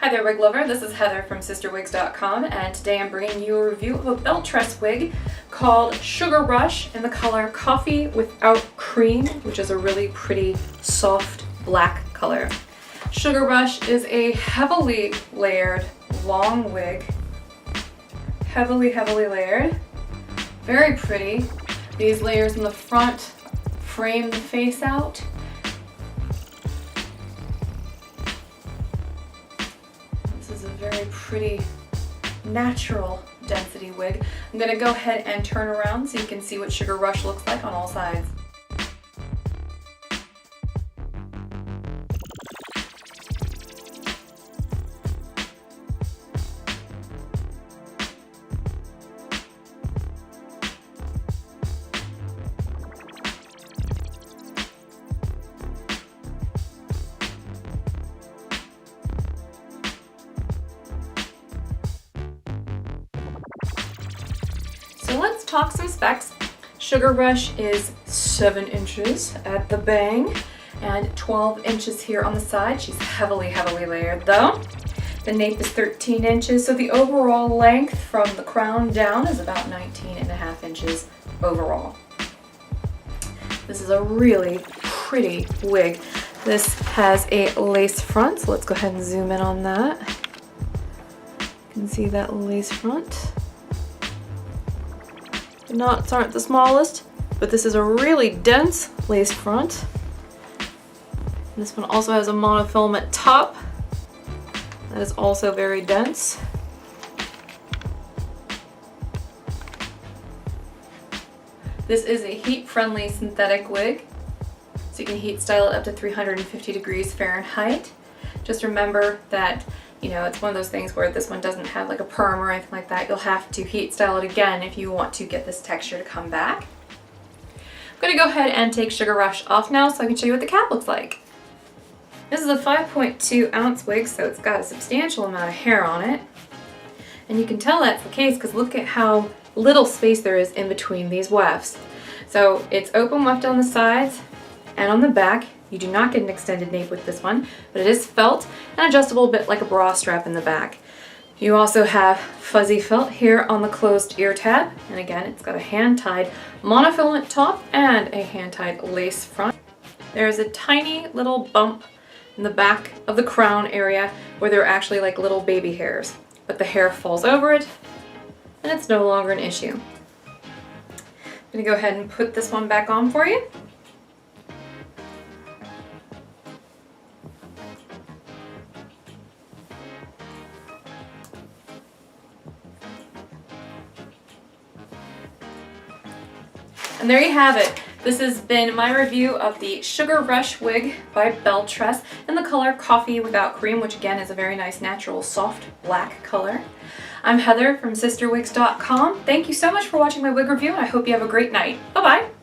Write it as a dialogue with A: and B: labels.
A: Hi there, wig lover. This is Heather from CysterWigs.com, and today I'm bringing you a review of a BelleTress wig called Sugar Rush in the color Coffee Without Cream, which is a really pretty soft black color. Sugar Rush is a heavily layered long wig. Heavily layered. Very pretty. These layers in the front frame the face out. This is a very pretty natural density wig. I'm going to go ahead and turn around so you can see what Sugar Rush looks like on all sides. So let's talk some specs. Sugar Rush is 7 inches at the bang and 12 inches here on the side. She's heavily layered though. The nape is 13 inches, so the overall length from the crown down is about 19.5 inches overall. This is a really pretty wig. This has a lace front, so let's go ahead and zoom in on that. You can see that lace front. The knots aren't the smallest, but this is a really dense lace front. This one also has a monofilament top that is also very dense. This is a heat-friendly synthetic wig, so you can heat style it up to 350 degrees Fahrenheit. Just remember that it's one of those things where this one doesn't have like a perm or anything like that. You'll have to heat style it again if you want to get this texture to come back. I'm going to go ahead and take Sugar Rush off now so I can show you what the cap looks like. This is a 5.2 ounce wig, so it's got a substantial amount of hair on it. And you can tell that's the case because look at how little space there is in between these wefts. So it's open weft on the sides and on the back. You do not get an extended nape with this one, but it is felt and adjustable a bit like a bra strap in the back. You also have fuzzy felt here on the closed ear tab, and again it's got a hand-tied monofilament top and a hand-tied lace front. There's a tiny little bump in the back of the crown area where there are actually like little baby hairs, but the hair falls over it and it's no longer an issue. I'm going to go ahead and put this one back on for you. And there you have it. This has been my review of the Sugar Rush wig by BelleTress in the color Coffee Without Cream, which again is a very nice natural soft black color. I'm Heather from CysterWigs.com. Thank you so much for watching my wig review, and I hope you have a great night. Bye-bye.